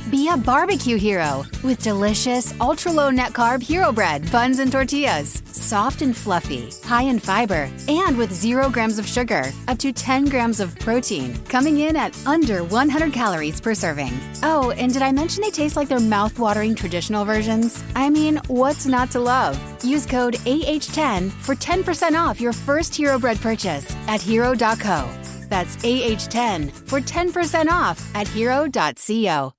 Be a barbecue hero with delicious, ultra-low net-carb hero bread, buns, and tortillas. Soft and fluffy, high in fiber, and with 0 grams of sugar, up to 10 grams of protein, coming in at under 100 calories per serving. Oh, and did I mention they taste like their mouth-watering traditional versions? I mean, what's not to love? Use code AH10 for 10% off your first hero bread purchase at hero.co. That's AH10 for 10% off at hero.co.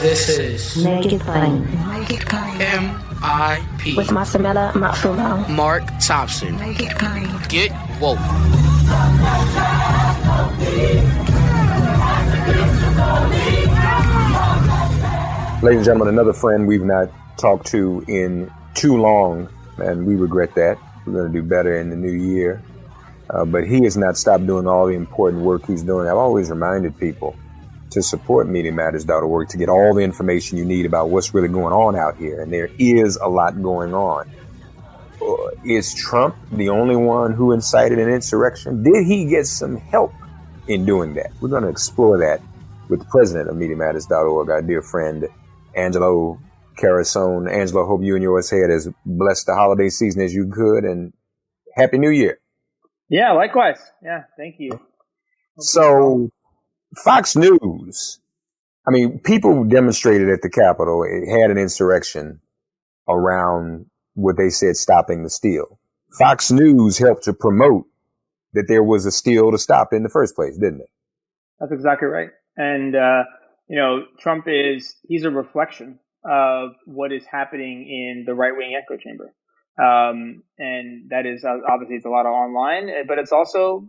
This is Make It Plain. MIP With Masamela Matfumo. Mark Thompson. Make It Plain. Get woke. Ladies and gentlemen, another friend we've not talked to in too long, and we regret that. We're going to do better in the new year. But he has not stopped doing all the important work he's doing. I've always reminded people to support MediaMatters.org to get all the information you need about what's really going on out here. And there is a lot going on. Is Trump the only one who incited an insurrection? Did he get some help in doing that? We're going to explore that with the president of MediaMatters.org, our dear friend, Angelo Carusone. Angelo, hope you and yours had as blessed the holiday season as you could, and Happy New Year. Yeah, likewise. Yeah, thank you. So, Fox News, I mean, people demonstrated at the Capitol. It had an insurrection around what they said stopping the steal. Fox News helped to promote that there was a steal to stop in the first place, didn't it? That's exactly right. And, Trump he's a reflection of what is happening in the right-wing echo chamber. And that is obviously it's a lot of online, but it's also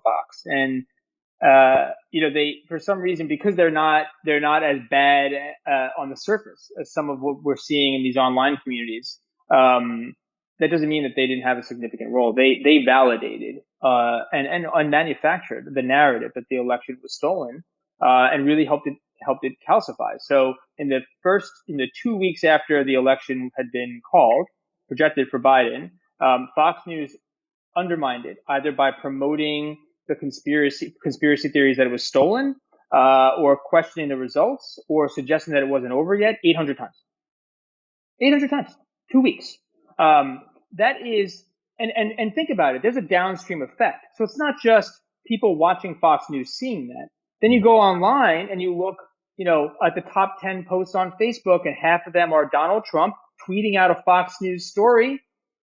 Fox. And, they, for some reason, because they're not as bad, on the surface as some of what we're seeing in these online communities. That doesn't mean that they didn't have a significant role. They validated, and manufactured the narrative that the election was stolen, and really helped it calcify. So in the 2 weeks after the election had been called, projected for Biden, Fox News undermined it either by promoting the conspiracy theories that it was stolen, or questioning the results, or suggesting that it wasn't over yet 800 times. 800 times, 2 weeks. That is, and think about it. There's a downstream effect. So it's not just people watching Fox News seeing that. Then you go online and you look, at the top 10 posts on Facebook, and half of them are Donald Trump tweeting out a Fox News story,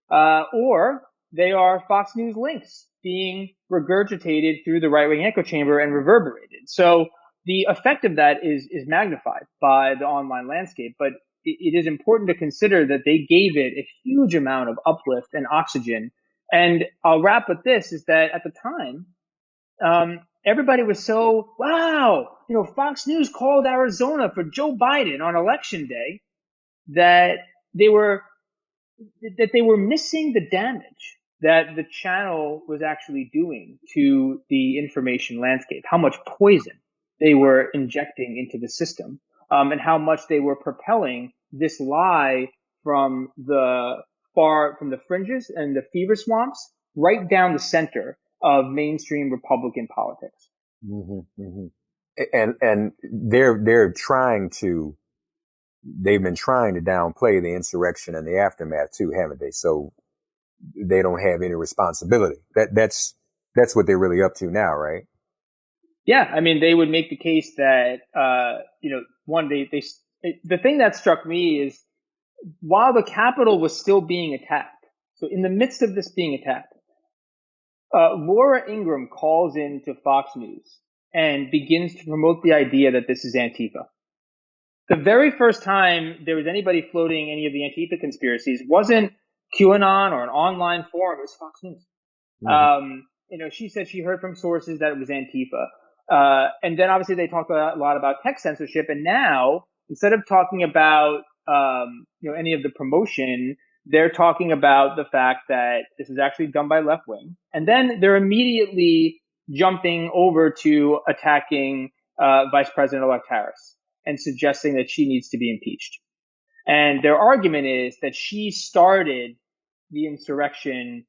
or they are Fox News links being regurgitated through the right-wing echo chamber and reverberated. So the effect of that is magnified by the online landscape, but it is important to consider that they gave it a huge amount of uplift and oxygen. And I'll wrap with this, is that at the time, everybody was so, wow, Fox News called Arizona for Joe Biden on election day, that they were missing the damage that the channel was actually doing to the information landscape, how much poison they were injecting into the system, and how much they were propelling this lie from the fringes and the fever swamps right down the center of mainstream Republican politics. Mm-hmm, mm-hmm. And they've been trying to downplay the insurrection and the aftermath too, haven't they? So they don't have any responsibility. That's what they're really up to now, right? Yeah, I mean, they would make the case that the thing that struck me is, while the Capitol was still being attacked, so in the midst of this being attacked, Laura Ingraham calls into Fox News and begins to promote the idea that this is Antifa. The very first time there was anybody floating any of the Antifa conspiracies wasn't QAnon or an online forum, it was Fox News. Mm-hmm. She said she heard from sources that it was Antifa. And then obviously they talked a lot about tech censorship. And now, instead of talking about, any of the promotion, they're talking about the fact that this is actually done by left wing. And then they're immediately jumping over to attacking Vice President-elect Harris and suggesting that she needs to be impeached. And their argument is that she started the insurrection,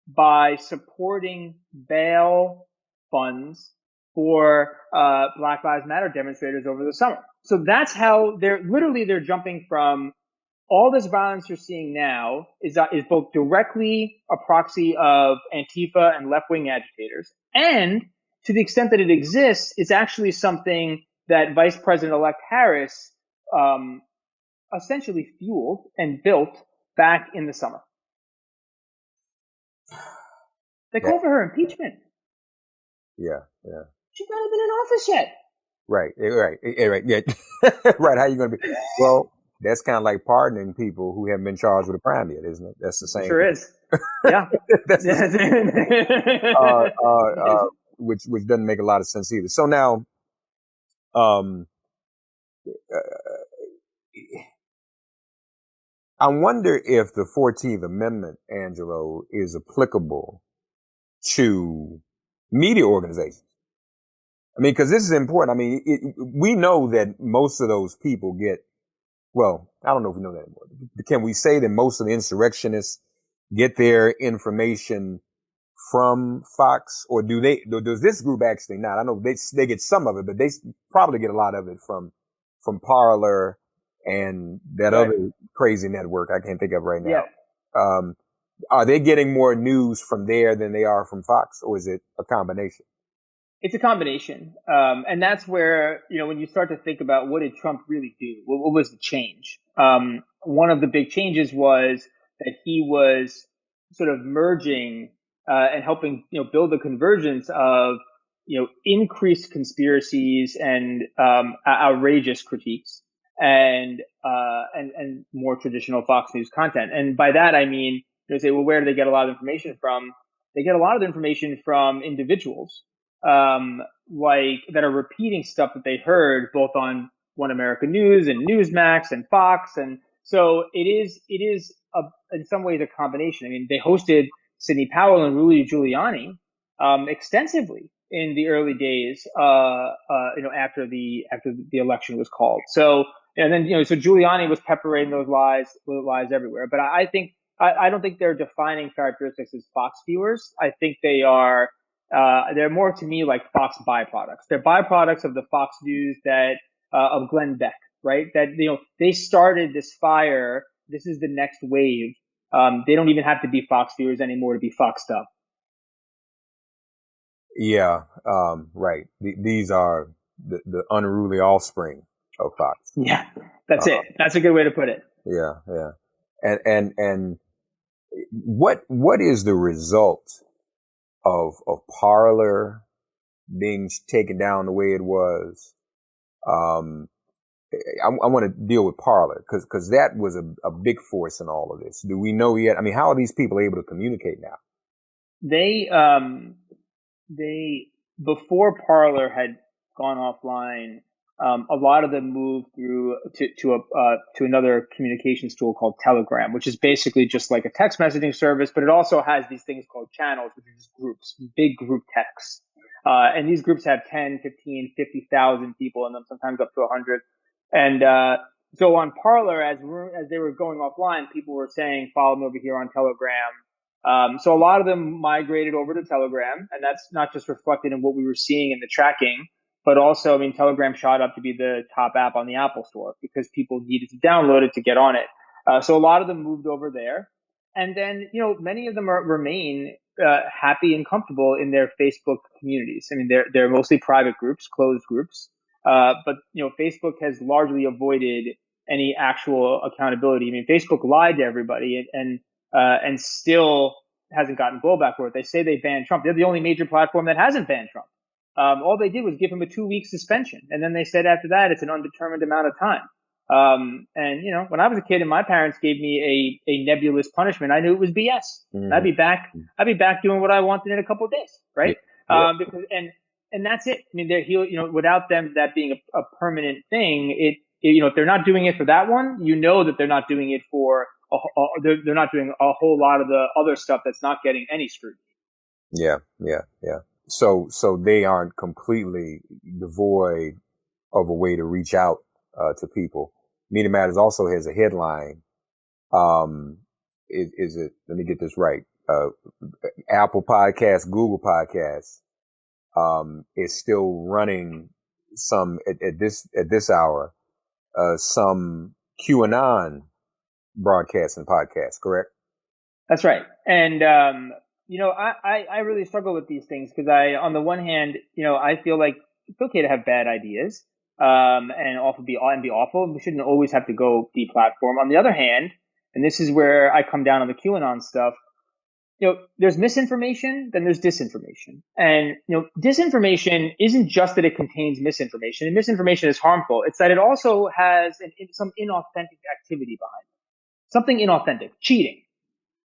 by supporting bail funds for Black Lives Matter demonstrators over the summer. So that's how they're jumping from all this violence you're seeing now is both directly a proxy of Antifa and left-wing agitators, and to the extent that it exists, it's actually something that Vice President-elect Harris essentially fueled and built back in the summer. They call for her impeachment. Yeah. She's not even in office yet. Right. Yeah. Right. How you going to be? Well, that's kind of like pardoning people who haven't been charged with a crime yet, isn't it? That's the same. Sure is. Yeah. Which doesn't make a lot of sense either. So now, I wonder if the 14th Amendment, Angelo, is applicable to media organizations. I mean, because this is important. I mean, we know that most of those people get, well, I don't know if we know that anymore. Can we say that most of the insurrectionists get their information from Fox, or does this group actually not? I know they get some of it, but they probably get a lot of it from Parler and that other crazy network I can't think of right now. Yeah. Are they getting more news from there than they are from Fox, or is it a combination? It's a combination. And that's where, when you start to think about what did Trump really do? What was the change? One of the big changes was that he was sort of merging and helping, build the convergence of, increased conspiracies and outrageous critiques and more traditional Fox News content. And by that, I mean, they say, well, where do they get a lot of information from? They get a lot of information from individuals like that are repeating stuff that they heard both on One American News and Newsmax and Fox. And so it is in some ways a combination. I mean, they hosted Sidney Powell and Rudy Giuliani extensively in the early days, after the election was called. So, and then, so Giuliani was peppering those lies everywhere. But I think, I don't think they're defining characteristics as Fox viewers. I think they are, they're more to me like Fox byproducts. They're byproducts of the Fox News of Glenn Beck, right? That, they started this fire. This is the next wave. They don't even have to be Fox viewers anymore to be Foxed up. Yeah, right. These are the unruly offspring of Fox. Yeah, that's it. That's a good way to put it. Yeah. And what is the result of Parler being taken down the way it was? I want to deal with Parler because that was a big force in all of this. Do we know yet? I mean, how are these people able to communicate now? They before Parler had gone offline, a lot of them moved through to another communications tool called Telegram, which is basically just like a text messaging service, but it also has these things called channels, which are just groups, big group texts. And these groups have 10, 15, 50,000 people in them, sometimes up to 100. And so on Parler, as they were going offline, people were saying, follow me over here on Telegram. So a lot of them migrated over to Telegram, and that's not just reflected in what we were seeing in the tracking, but also, I mean, Telegram shot up to be the top app on the Apple Store because people needed to download it to get on it. So a lot of them moved over there. And then, many of them remain happy and comfortable in their Facebook communities. I mean, they're mostly private groups, closed groups. But Facebook has largely avoided any actual accountability. I mean, Facebook lied to everybody and still hasn't gotten blowback for it. They say they banned Trump. They're the only major platform that hasn't banned Trump. All they did was give him a 2-week suspension. And then they said after that, it's an undetermined amount of time. And when I was a kid and my parents gave me a nebulous punishment, I knew it was BS. Mm-hmm. I'd be back doing what I wanted in a couple of days. Right. Yeah. And that's it. I mean, without them, that being a permanent thing, if they're not doing it for that one, that they're not doing it for, they're not doing a whole lot of the other stuff that's not getting any scrutiny. Yeah. So they aren't completely devoid of a way to reach out to people. Media Matters also has a headline. Is it? Let me get this right. Apple Podcasts, Google Podcasts, is still running some at this hour, some QAnon broadcasts and podcasts. Correct? That's right. And I really struggle with these things because on the one hand, I feel like it's okay to have bad ideas, and also be awful. We shouldn't always have to go deplatform. On the other hand, and this is where I come down on the QAnon stuff, there's misinformation, then there's disinformation. And, disinformation isn't just that it contains misinformation, and misinformation is harmful. It's that it also has some inauthentic activity behind it. Something inauthentic, cheating.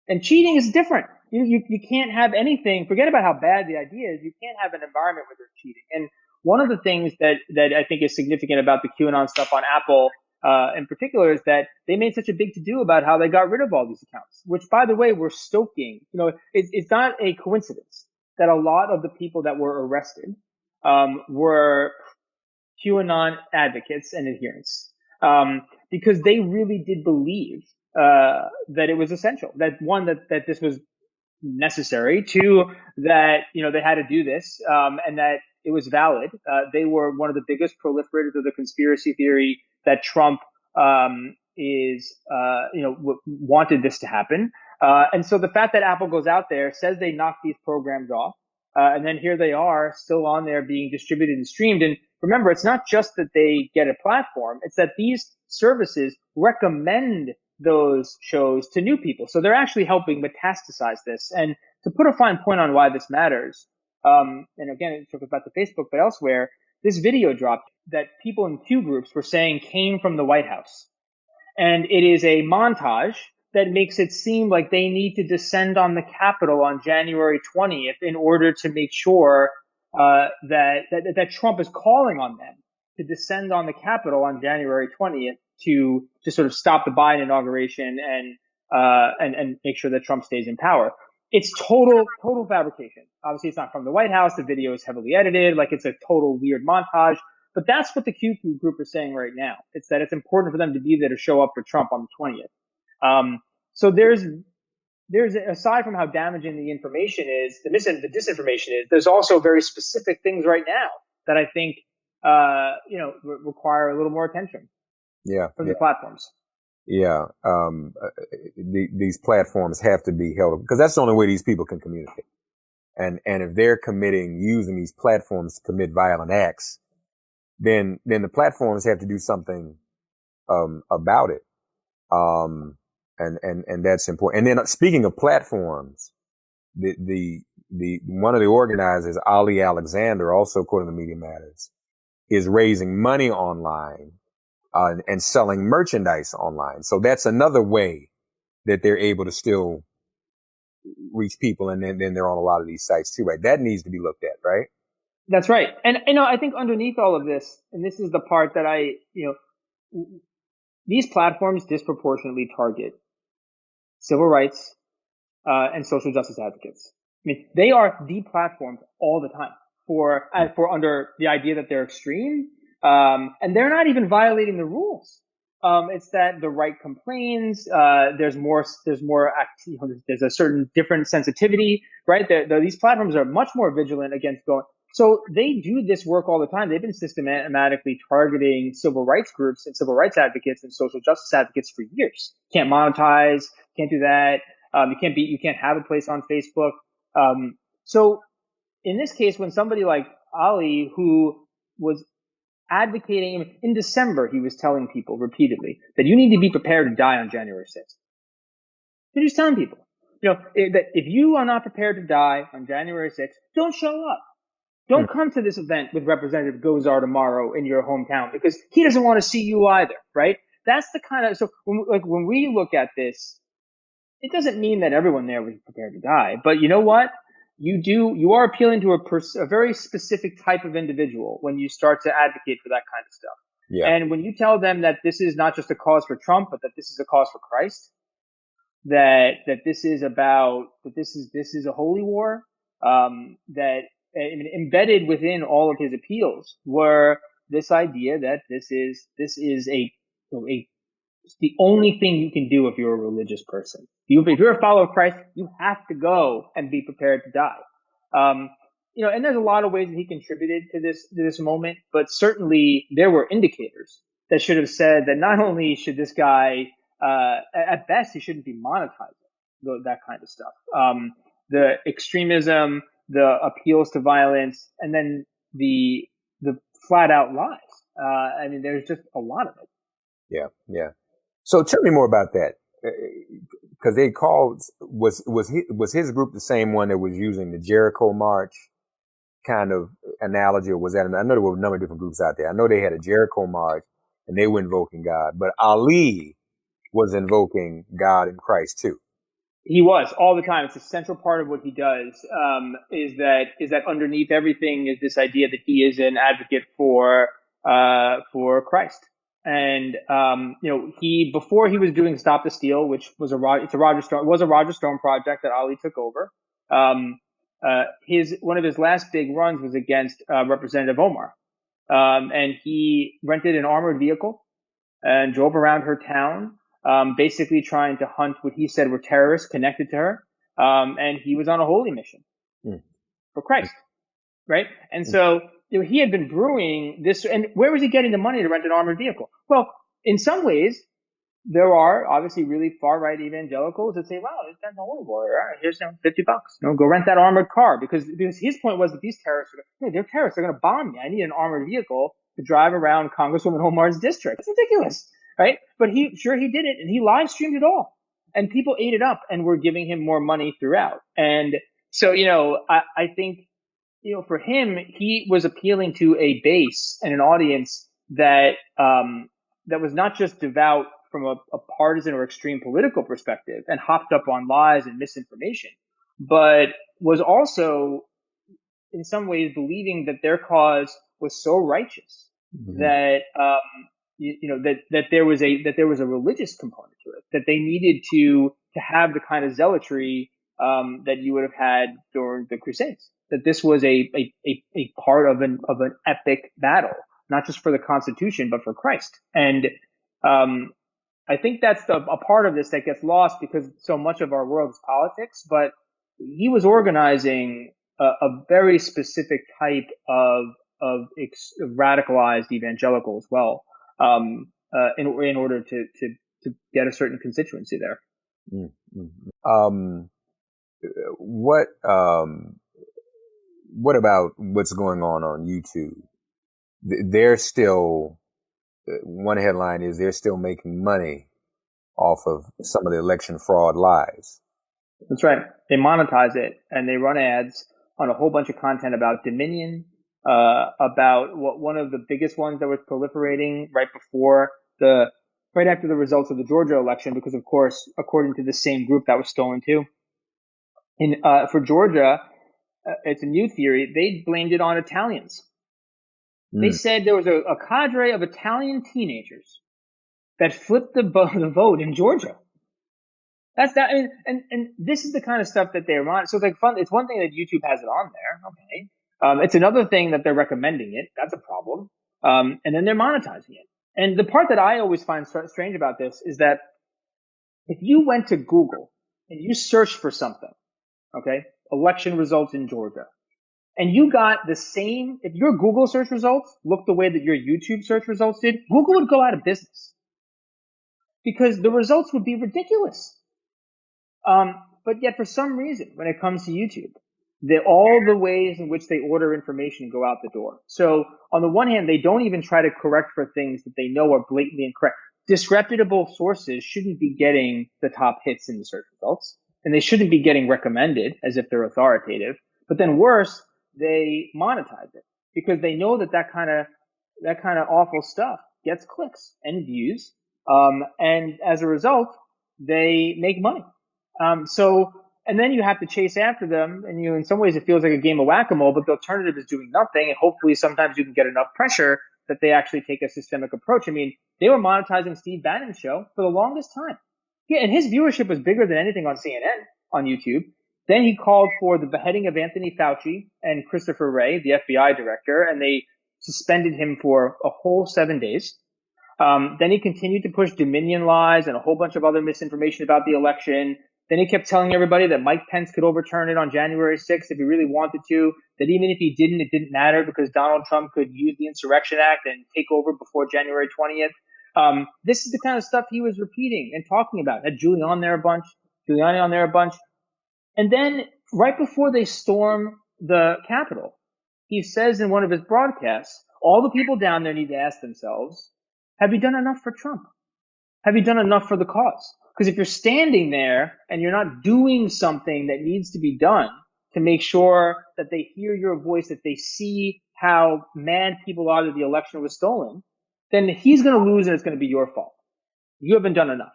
And cheating is different. You can't have anything, forget about how bad the idea is, you can't have an environment where there's cheating. And one of the things that I think is significant about the QAnon stuff on Apple, in particular, is that they made such a big to-do about how they got rid of all these accounts, which, by the way, were stoking. It's not a coincidence that a lot of the people that were arrested were QAnon advocates and adherents, because they really did believe that it was essential, that one, that this was necessary, two, that they had to do this, and that it was valid. They were one of the biggest proliferators of the conspiracy theory that Trump wanted this to happen. And so the fact that Apple goes out there, says they knocked these programs off, and then here they are still on there being distributed and streamed. And remember, it's not just that they get a platform, it's that these services recommend those shows to new people. So they're actually helping metastasize this. And to put a fine point on why this matters, and again, it talks about the Facebook, but elsewhere, this video dropped that people in Q groups were saying came from the White House. And it is a montage that makes it seem like they need to descend on the Capitol on January 20th in order to make sure that Trump is calling on them to descend on the Capitol on January 20th to sort of stop the Biden inauguration and make sure that Trump stays in power. It's total fabrication. Obviously, it's not from the White House. The video is heavily edited, like it's a total weird montage. But that's what the Q group is saying right now. It's that it's important for them to be there to show up for Trump on the 20th. So there's aside from how damaging the information is, the disinformation is, there's also very specific things right now that I think require a little more attention. Yeah, from the platforms. Yeah, these platforms have to be held because that's the only way these people can communicate. And if they're using these platforms to commit violent acts, then the platforms have to do something about it. And that's important. And then speaking of platforms, the one of the organizers, Ali Alexander, also according to Media Matters, is raising money online and selling merchandise online. So that's another way that they're able to still reach people. And then they're on a lot of these sites too, right? That needs to be looked at, right? That's right. And, I think underneath all of this, and this is the part that these platforms disproportionately target civil rights, and social justice advocates. I mean, they are deplatformed all the time for under the idea that they're extreme. And they're not even violating the rules. It's that the right complains, there's a certain different sensitivity, right? These platforms are much more vigilant against going. So they do this work all the time. They've been systematically targeting civil rights groups and civil rights advocates and social justice advocates for years. Can't monetize, can't do that. You can't have a place on Facebook. So in this case, when somebody like Ali, who was advocating in December, he was telling people repeatedly that you need to be prepared to die on January 6th. He was telling people, that if you are not prepared to die on January 6th, don't show up. Don't come to this event with Representative Gozar tomorrow in your hometown because he doesn't want to see you either, right? That's the kind of, so when we look at this, it doesn't mean that everyone there was prepared to die, but you know what? You are appealing to a very specific type of individual when you start to advocate for that kind of stuff. Yeah. And when you tell them that this is not just a cause for Trump, but that this is a cause for Christ, that this is a holy war, that embedded within all of his appeals were this idea that this is it's the only thing you can do if you're a religious person. If you're a follower of Christ, you have to go and be prepared to die. And there's a lot of ways that he contributed to this moment, but certainly there were indicators that should have said that not only should this guy, at best, he shouldn't be monetizing that kind of stuff. The extremism, the appeals to violence, and then the flat out lies. There's just a lot of it. Yeah. So tell me more about that, because they called was his group the same one that was using the Jericho March kind of analogy, or was that? I know there were a number of different groups out there. I know they had a Jericho March and they were invoking God, but Ali was invoking God and Christ too. He was all the time. It's a central part of what he does. Is that underneath everything is this idea that he is an advocate for Christ. And before he was doing Stop the Steal, which was a Roger Stone project that Ali took over. One of his last big runs was against Representative Omar, and he rented an armored vehicle and drove around her town, basically trying to hunt what he said were terrorists connected to her. And he was on a holy mission for Christ, right? And so he had been brewing this. And where was he getting the money to rent an armored vehicle? Well, in some ways, there are obviously really far-right evangelicals that say, wow, this guy's a holy warrior. All right, here's $50. Go rent that armored car. Because his point was that these terrorists they're terrorists. They're going to bomb me. I need an armored vehicle to drive around Congresswoman Omar's district. It's ridiculous, right? But he did it, and he live streamed it all. And people ate it up and were giving him more money throughout. And so, I think, for him, he was appealing to a base and an audience that was not just devout from a partisan or extreme political perspective and hopped up on lies and misinformation, but was also in some ways believing that their cause was so righteous that that there was a religious component to it, that they needed to have the kind of zealotry that you would have had during the Crusades, that this was a part of an epic battle, not just for the Constitution but for Christ. And I think that's a part of this that gets lost because so much of our world is politics, but he was organizing a very specific type of radicalized evangelical as well, in order to get a certain constituency there. What about what's going on YouTube? They're still, one headline is they're still making money off of some of the election fraud lies. That's right. They monetize it and they run ads on a whole bunch of content about Dominion, about one of the biggest ones that was proliferating right after the results of the Georgia election, because of course, according to the same group that was stolen too. For Georgia, it's a new theory. They blamed it on Italians. They said there was a cadre of Italian teenagers that flipped the vote in Georgia. That's that. And this is the kind of stuff that they're on. So it's like fun. It's one thing that YouTube has it on there. Okay. It's another thing that they're recommending it. That's a problem. And then they're monetizing it. And the part that I always find strange about this is that if you went to Google and you searched for something, okay, election results in Georgia, and you got the same, if your Google search results looked the way that your YouTube search results did, Google would go out of business because the results would be ridiculous. But yet for some reason, when it comes to YouTube, all the ways in which they order information go out the door. So on the one hand, they don't even try to correct for things that they know are blatantly incorrect. Disreputable sources shouldn't be getting the top hits in the search results, and they shouldn't be getting recommended as if they're authoritative. But then worse, they monetize it because they know that kind of awful stuff gets clicks and views, and as a result, they make money. And then you have to chase after them, and in some ways it feels like a game of whack-a-mole, but the alternative is doing nothing, and hopefully sometimes you can get enough pressure that they actually take a systemic approach. I mean, they were monetizing Steve Bannon's show for the longest time. Yeah, and his viewership was bigger than anything on CNN, on YouTube. Then he called for the beheading of Anthony Fauci and Christopher Wray, the FBI director, and they suspended him for a whole 7 days. Then he continued to push Dominion lies and a whole bunch of other misinformation about the election. Then he kept telling everybody that Mike Pence could overturn it on January 6th if he really wanted to, that even if he didn't, it didn't matter because Donald Trump could use the Insurrection Act and take over before January 20th. This is the kind of stuff he was repeating and talking about. Had Giuliani on there a bunch. And then right before they storm the Capitol, he says in one of his broadcasts, all the people down there need to ask themselves, have you done enough for Trump? Have you done enough for the cause? Because if you're standing there and you're not doing something that needs to be done to make sure that they hear your voice, that they see how mad people are that the election was stolen, then he's going to lose and it's going to be your fault. You haven't done enough.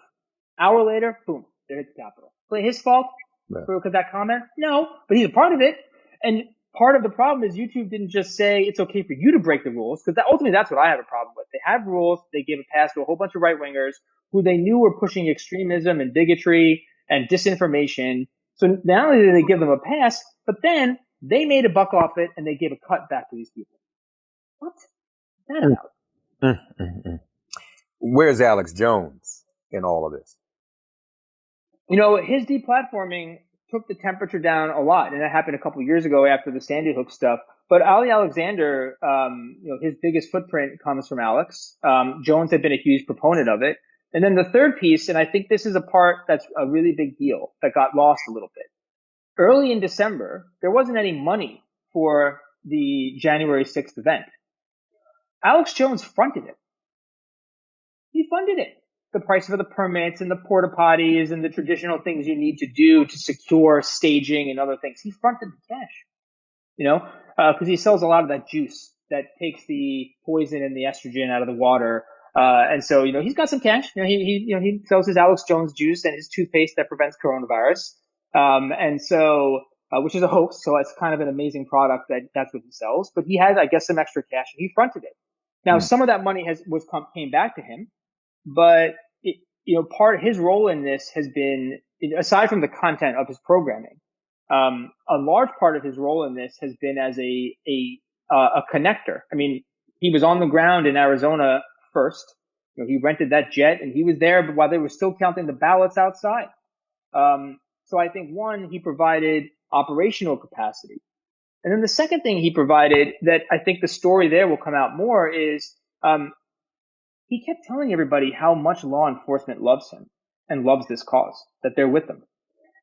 Hour later, boom, they hit the Capitol. Was it his fault for that comment? No, but he's a part of it. And part of the problem is YouTube didn't just say it's okay for you to break the rules, because ultimately that's what I have a problem with. They have rules. They gave a pass to a whole bunch of right-wingers who they knew were pushing extremism and bigotry and disinformation. So not only did they give them a pass, but then they made a buck off it and they gave a cut back to these people. What's that about? Where's Alex Jones in all of this? You know, his deplatforming took the temperature down a lot, and that happened a couple of years ago after the Sandy Hook stuff. But Ali Alexander, his biggest footprint comes from Alex. Jones had been a huge proponent of it. And then the third piece, and I think this is a part that's a really big deal that got lost a little bit. Early in December, there wasn't any money for the January 6th event. Alex Jones fronted it. He funded it. The price for the permits and the porta potties and the traditional things you need to do to secure staging and other things. He fronted the cash, because he sells a lot of that juice that takes the poison and the estrogen out of the water. And so, he's got some cash. He sells his Alex Jones juice and his toothpaste that prevents coronavirus. And so, which is a hoax. So it's kind of an amazing product that's what he sells. But he had, I guess, some extra cash and he fronted it. Now, some of that money came back to him. But part of his role in this has been, aside from the content of his programming, a large part of his role in this has been as a connector. I mean, he was on the ground in Arizona first. He rented that jet and he was there while they were still counting the ballots outside. So I think one, he provided operational capacity, and then the second thing he provided that I think the story there will come out more is. He kept telling everybody how much law enforcement loves him and loves this cause, that they're with him.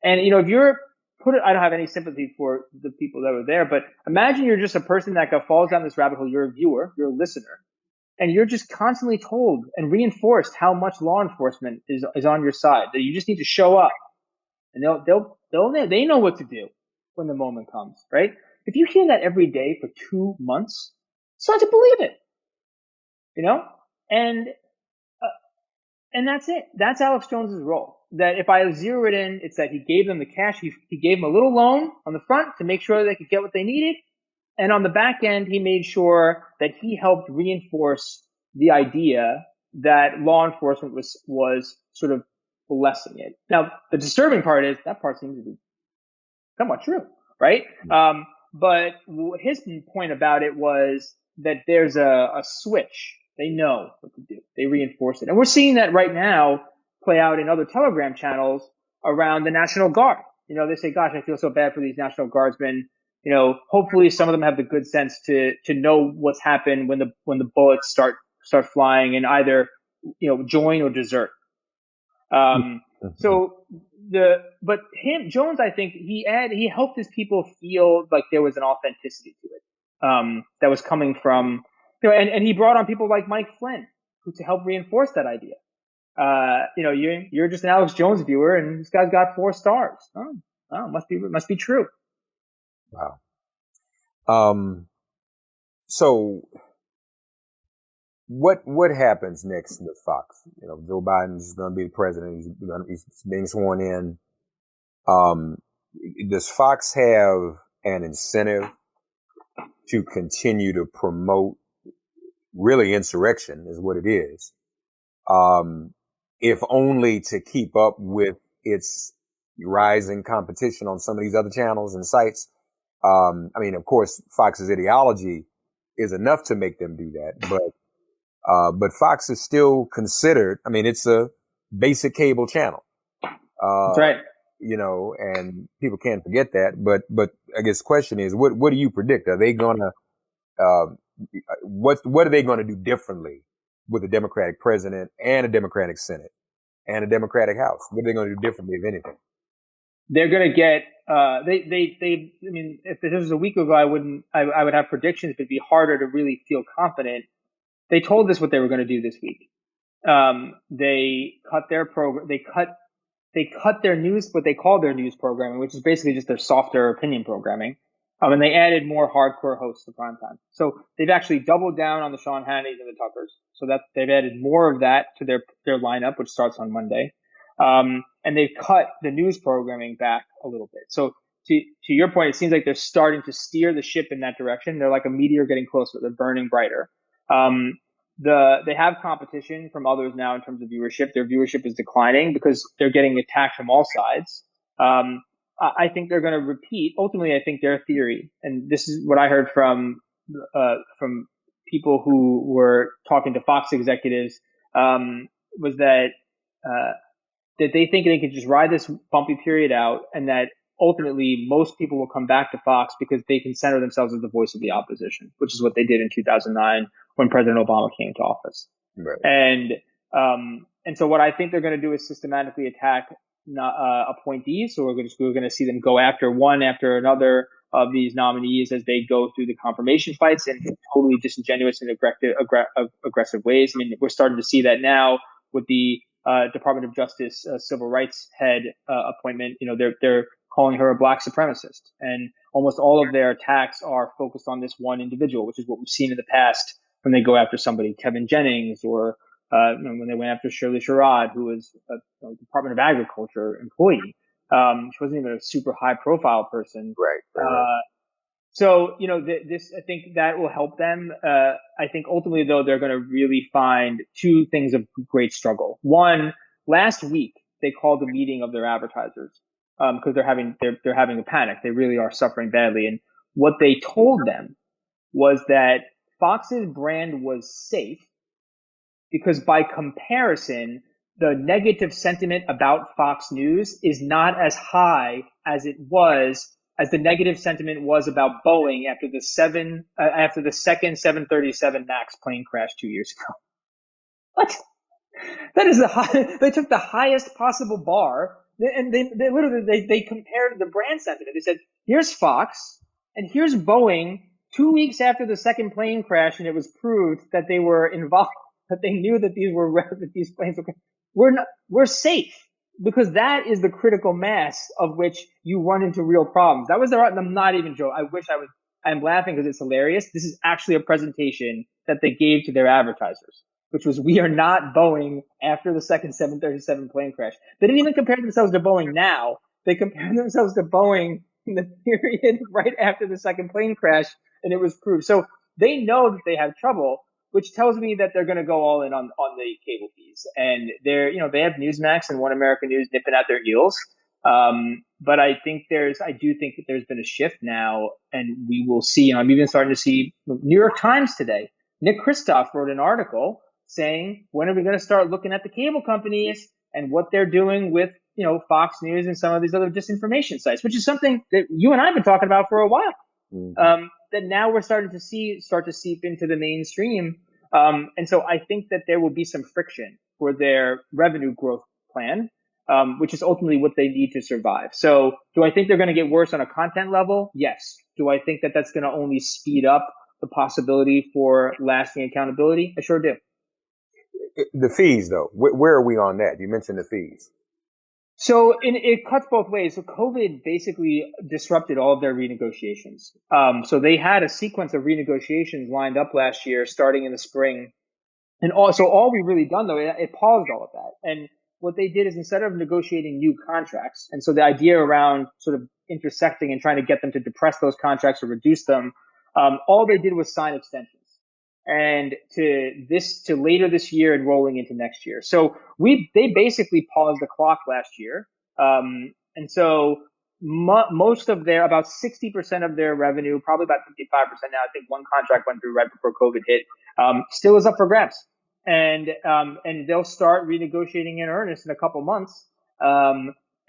And, if I don't have any sympathy for the people that were there, but imagine you're just a person that falls down this rabbit hole. You're a viewer, you're a listener, and you're just constantly told and reinforced how much law enforcement is on your side, that you just need to show up and they know what to do when the moment comes, right? If you hear that every day for 2 months, it's hard to believe it, And that's it. That's Alex Jones's role. That if I zero it in, it's that he gave them the cash. He gave them a little loan on the front to make sure they could get what they needed. And on the back end, he made sure that he helped reinforce the idea that law enforcement was sort of blessing it. Now, the disturbing part is that part seems to be somewhat true, right? But his point about it was that there's a switch. They know what to do. They reinforce it. And we're seeing that right now play out in other Telegram channels around the National Guard. They say, gosh, I feel so bad for these National Guardsmen. Hopefully some of them have the good sense to know what's happened when the bullets start flying and either, join or desert. Jones, I think he helped his people feel like there was an authenticity to it, that was coming from, and he brought on people like Mike Flynn to help reinforce that idea. You're just an Alex Jones viewer, and this guy's got 4 stars. Oh, must be true. Wow. So what happens next with Fox? Joe Biden's going to be the president. He's being sworn in. Does Fox have an incentive to continue to promote really insurrection is what it is, if only to keep up with its rising competition on some of these other channels and sites? Of course, Fox's ideology is enough to make them do that. But Fox is still considered, I mean, it's a basic cable channel. That's right. You know, and people can't forget that. But I guess the question is, what do you predict? Are they gonna, what are they gonna do differently with a Democratic president and a Democratic Senate and a Democratic House? What are they gonna do differently, if anything? They're going to get, I mean, if this was a week ago, I would have predictions, but it'd be harder to really feel confident. They told us what they were going to do this week. They cut their program, they cut their news, what they call their news programming, which is basically just their softer opinion programming. And they added more hardcore hosts to primetime. So they've actually doubled down on the Sean Hannitys and the Tuckers. So that they've added more of that to their lineup, which starts on Monday. And they've cut the news programming back a little bit. So to your point, it seems like they're starting to steer the ship in that direction. They're like a meteor getting closer. They're burning brighter. They have competition from others now in terms of viewership. Their viewership is declining because they're getting attacked from all sides. I think they're going to repeat. Ultimately, I think their theory, and this is what I heard from people who were talking to Fox executives, was that they think they could just ride this bumpy period out, and that ultimately most people will come back to Fox because they can center themselves as the voice of the opposition, which is what they did in 2009 when President Obama came to office. Right. And so what I think they're going to do is systematically attack appointees. So we're going to see them go after one after another of these nominees as they go through the confirmation fights in totally disingenuous and aggressive ways. I mean, we're starting to see that now with the Department of Justice civil rights head appointment. You know, they're calling her a black supremacist, and almost all of their attacks are focused on this one individual, which is what we've seen in the past when they go after somebody, Kevin Jennings, or when they went after Shirley Sherrod, who was a Department of Agriculture employee. She wasn't even a super high profile person. Right. So, you know, this, I think that will help them. I think ultimately, though, they're going to really find two things of great struggle. One, last week, they called a meeting of their advertisers because they're having a panic. They really are suffering badly. And what they told them was that Fox's brand was safe because by comparison, the negative sentiment about Fox News is not as high as the negative sentiment was about Boeing after the second 737 MAX plane crash 2 years ago. What? That is they took the highest possible bar, and they literally compared the brand sentiment. They said, here's Fox and here's Boeing 2 weeks after the second plane crash, and it was proved that they were involved, that they knew that these planes we're safe. Because that is the critical mass of which you run into real problems. That was I'm not even joking. I'm laughing because it's hilarious. This is actually a presentation that they gave to their advertisers, which was, we are not Boeing after the second 737 plane crash. They didn't even compare themselves to Boeing now. They compared themselves to Boeing in the period right after the second plane crash, and it was proved. So they know that they have trouble, which tells me that they're going to go all in on the cable fees. And they have Newsmax and One American News nipping at their heels. But I do think that there's been a shift now, and we will see, I'm even starting to see New York Times today. Nick Kristof wrote an article saying, when are we going to start looking at the cable companies and what they're doing with, Fox News and some of these other disinformation sites, which is something that you and I have been talking about for a while. Mm-hmm. That now we're starting to start to seep into the mainstream. And so I think that there will be some friction for their revenue growth plan, which is ultimately what they need to survive. So do I think they're going to get worse on a content level? Yes. Do I think that that's going to only speed up the possibility for lasting accountability? I sure do. The fees, though, where are we on that? You mentioned the fees. So it cuts both ways. So COVID basically disrupted all of their renegotiations. So they had a sequence of renegotiations lined up last year, starting in the spring. And all we've really done, though, it paused all of that. And what they did is, instead of negotiating new contracts, and so the idea around sort of intersecting and trying to get them to depress those contracts or reduce them, all they did was sign extensions. And to later this year and rolling into next year. So they basically paused the clock last year. And so most of their, about 60% of their revenue, probably about 55% now. I think one contract went through right before COVID hit, still is up for grabs. And they'll start renegotiating in earnest in a couple months.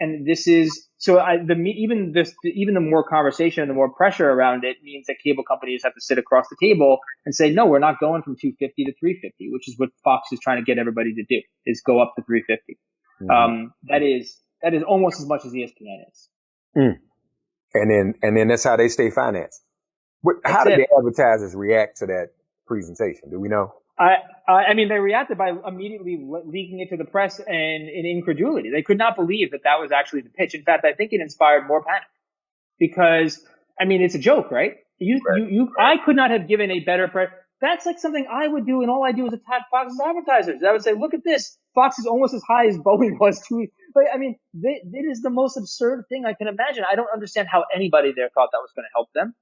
And this is, so even the more conversation and the more pressure around it means that cable companies have to sit across the table and say, no, we're not going from 250 to 350, which is what Fox is trying to get everybody to do, is go up to 350. Mm-hmm. That is almost as much as ESPN is. Mm. And then that's how they stay financed. How did the advertisers react to that presentation? Do we know? I mean, they reacted by immediately leaking it to the press and in incredulity. They could not believe that was actually the pitch. In fact, I think it inspired more panic because, I mean, it's a joke, right? I could not have given a better press. That's like something I would do, and all I do is attack Fox's advertisers. I would say, look at this. Fox is almost as high as Boeing was. I mean, it is the most absurd thing I can imagine. I don't understand how anybody there thought that was going to help them.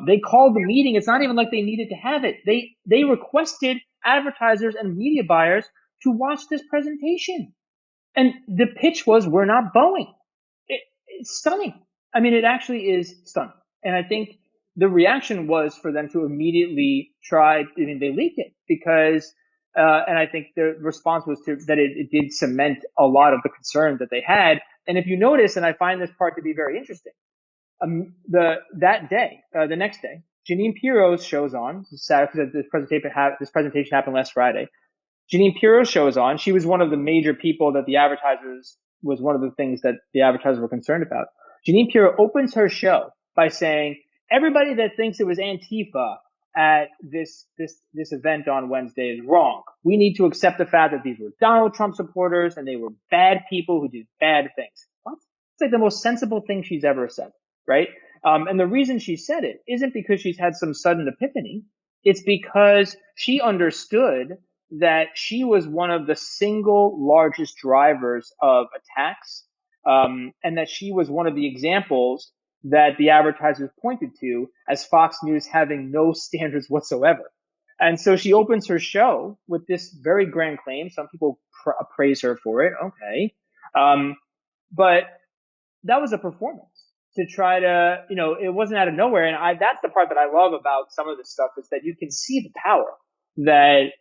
They called the meeting. It's not even like they needed to have it. They requested advertisers and media buyers to watch this presentation. And the pitch was, we're not Boeing. It's stunning. I mean, it actually is stunning. And I think the reaction was for them to immediately they leaked it because, and I think the response was that it did cement a lot of the concerns that they had. And if you notice, and I find this part to be very interesting, the next day, Jeanine Pirro's shows on. This presentation happened last Friday. Jeanine Pirro's shows on. She was one of the major people that was one of the things that the advertisers were concerned about. Jeanine Pirro opens her show by saying, everybody that thinks it was Antifa at this event on Wednesday is wrong. We need to accept the fact that these were Donald Trump supporters and they were bad people who did bad things. What? It's like the most sensible thing she's ever said. Right? And the reason she said it isn't because she's had some sudden epiphany. It's because she understood that she was one of the single largest drivers of attacks, and that she was one of the examples that the advertisers pointed to as Fox News having no standards whatsoever. And so she opens her show with this very grand claim. Some people praise her for it. Okay. But that was a performance. To try to, it wasn't out of nowhere. And that's the part that I love about some of this stuff is that you can see the power that,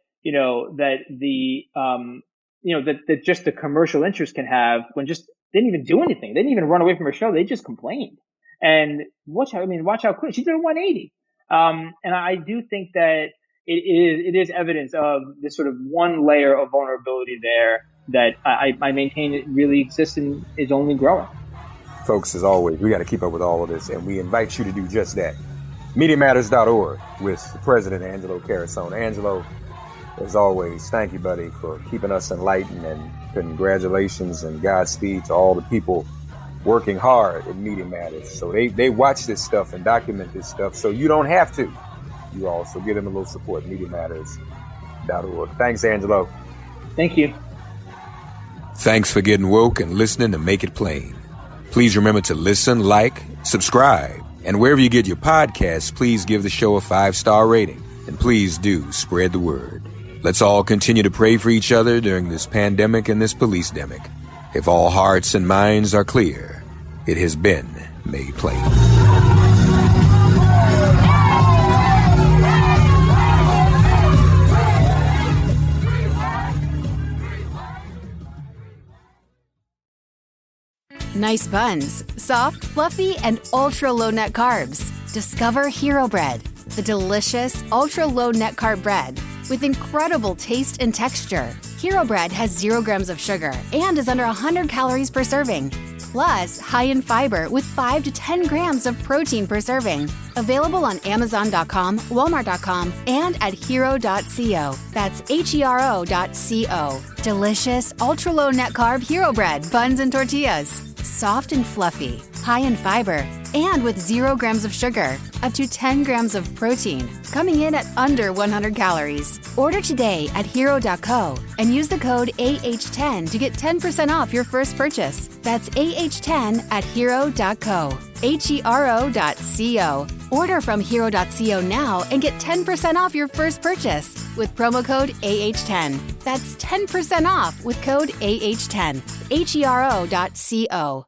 that just the commercial interest can have when just didn't even do anything. They didn't even run away from her show. They just complained. And watch how quick she did a 180. And I do think that it is evidence of this sort of one layer of vulnerability there that I maintain it really exists and is only growing. Folks, as always, we got to keep up with all of this, and we invite you to do just that. MediaMatters.org with the president, Angelo Carusone. Angelo, as always, thank you, buddy, for keeping us enlightened, and congratulations and Godspeed to all the people working hard at Media Matters. So they watch this stuff and document this stuff, so you don't have to. You also give them a little support, MediaMatters.org. Thanks, Angelo. Thank you. Thanks for getting woke and listening to Make It Plain. Please remember to listen, like, subscribe, and wherever you get your podcasts, please give the show a 5-star rating. And please do spread the word. Let's all continue to pray for each other during this pandemic and this police-demic. If all hearts and minds are clear, it has been made plain. Nice buns, soft, fluffy, and ultra-low net carbs. Discover Hero Bread, the delicious ultra-low net carb bread with incredible taste and texture. Hero Bread has 0 grams of sugar and is under 100 calories per serving. Plus, high in fiber with 5 to 10 grams of protein per serving. Available on Amazon.com, Walmart.com, and at hero.co. That's HERO.co. Delicious, ultra-low net carb Hero Bread buns and tortillas. Soft and fluffy, high in fiber, and with 0 grams of sugar, up to 10 grams of protein, coming in at under 100 calories. Order today at hero.co and use the code AH10 to get 10% off your first purchase. That's AH10 at hero.co. HERO.co. Order from hero.co now and get 10% off your first purchase with promo code AH10. That's 10% off with code AH10. HERO.co.